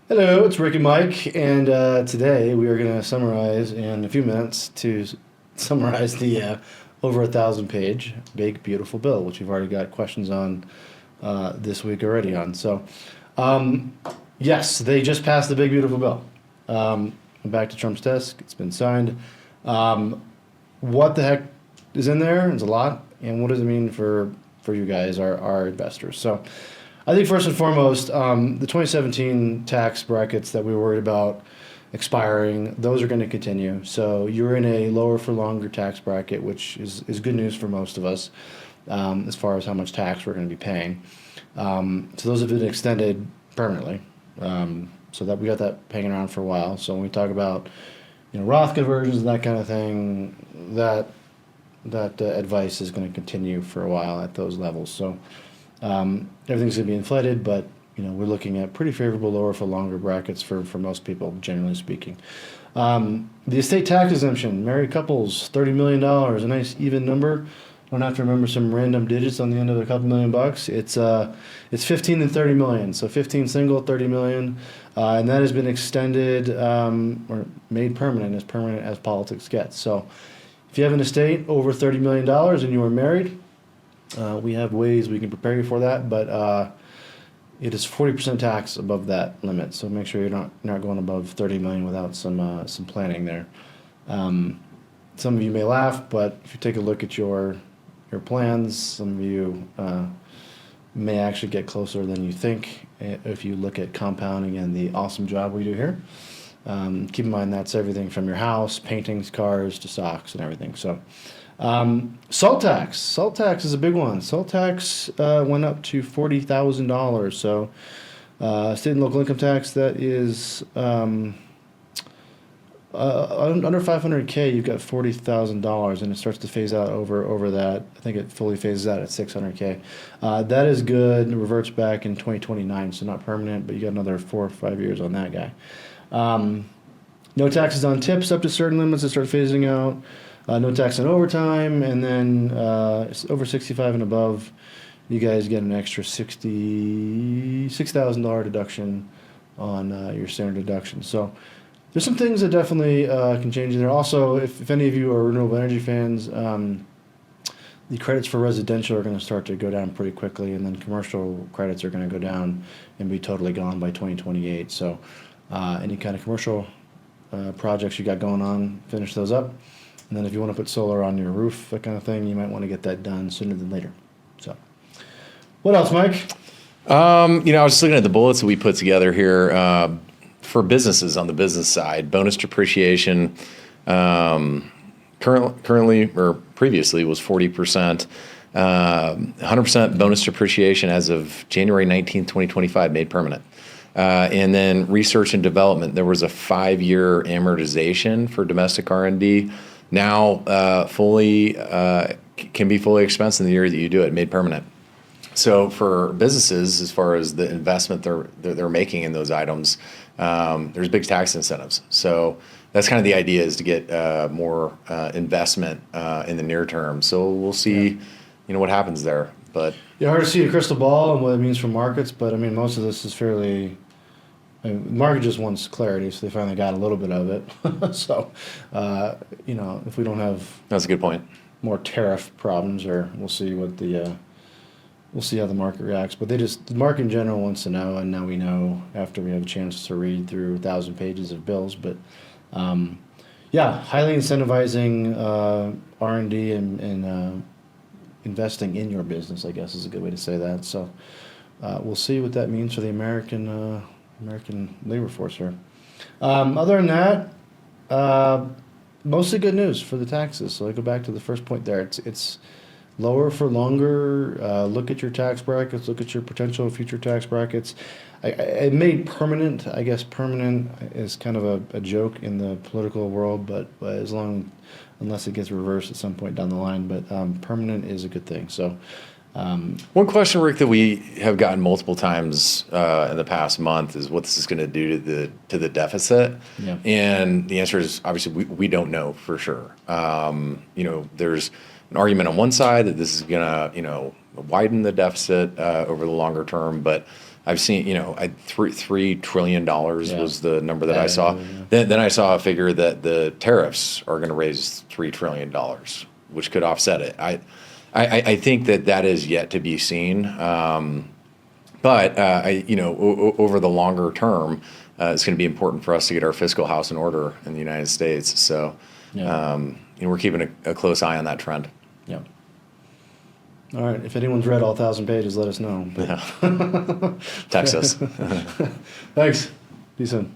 Hello, it's Rick and Mike, and today we are going to summarize in a few minutes summarize the over 1,000 page Big Beautiful Bill, which we've already got questions on this week already on. So, um, yes, they just passed the Big Beautiful Bill. Back to Trump's desk, it's been signed. Um, what the heck is in there? There's a lot, and what does it mean for you guys, our investors? So. I think first and foremost, the 2017 tax brackets that we were worried about expiring, those are going to continue. So you're in a lower for longer tax bracket, which is good news for most of us as far as how much tax we're going to be paying. So those have been extended permanently. So that we got that hanging around for a while. So when we talk about Roth conversions and that kind of thing, that advice is going to continue for a while at those levels. So. Everything's going to be inflated, but we're looking at pretty favorable lower for longer brackets for most people, generally speaking. The estate tax exemption, married couples, $30 million, a nice even number. Don't have to remember some random digits on the end of a couple $1,000,000. It's 15 and 30 million. So 15 single, 30 million, and that has been extended or made permanent as politics gets. So if you have an estate over $30 million and you are married. We have ways we can prepare you for that, but it is 40% tax above that limit. So make sure you're not going above 30 million without some planning there. Some of you may laugh, but if you take a look at your plans, some of you may actually get closer than you think if you look at compounding and the awesome job we do here. Keep in mind that's everything from your house, paintings, cars, to stocks and everything. So. Salt tax. Salt tax is a big one. Salt tax went up to $40,000. So, state and local income tax that is under 500K, you've got $40,000, and it starts to phase out over that. I think it fully phases out at 600K. That is good. It reverts back in 2029, so not permanent, but you got another 4 or 5 years on that guy. No taxes on tips up to certain limits that start phasing out. No tax on overtime, and then over 65 and above, you guys get an extra $66,000 deduction on your standard deduction. So there's some things that definitely can change in there. Also, if any of you are renewable energy fans, the credits for residential are going to start to go down pretty quickly, and then commercial credits are going to go down and be totally gone by 2028. So any kind of commercial projects you got going on, finish those up. And then if you want to put solar on your roof, that kind of thing, you might want to get that done sooner than later. So, what else, Mike? I was just looking at the bullets that we put together here for businesses on the business side. Bonus depreciation currently or previously was 40%. 100% bonus depreciation as of January 19th, 2025, made permanent. And then research and development, there was a 5-year amortization for domestic R&D. Now can be fully expensed in the year that you do it, made permanent. So for businesses, as far as the investment they're making in those items, there's big tax incentives. So that's kind of the idea, is to get more investment in the near term. So we'll see, what happens there. But hard to see a crystal ball and what it means for markets, but I mean, most of this is fairly. The market just wants clarity, so they finally got a little bit of it. So, if we don't have that's a good point. More tariff problems, or we'll see how the market reacts. But the market in general wants to know, and now we know after we have a chance to read through 1,000 pages of bills. But highly incentivizing R&D and investing in your business, I guess, is a good way to say that. So we'll see what that means for the American labor force here. Other than that, mostly good news for the taxes. So I go back to the first point there. It's lower for longer. Look at your tax brackets. Look at your potential future tax brackets. I made permanent. I guess permanent is kind of a joke in the political world, but unless it gets reversed at some point down the line. But permanent is a good thing. So. One question, Rick, that we have gotten multiple times in the past month is what this is going to do to the deficit. Yeah. And the answer is obviously we don't know for sure. There's an argument on one side that this is going to widen the deficit over the longer term, but I've seen, $3 trillion Yeah. was the number that I Yeah, saw. yeah, yeah. Then I saw a figure that the tariffs are going to raise $3 trillion, which could offset it. I think that is yet to be seen. But over the longer term, it's going to be important for us to get our fiscal house in order in the United States. So, Yeah. we're keeping a close eye on that trend. Yeah. All right. If anyone's read all 1,000 pages, let us know. But Texas. thanks. See you soon.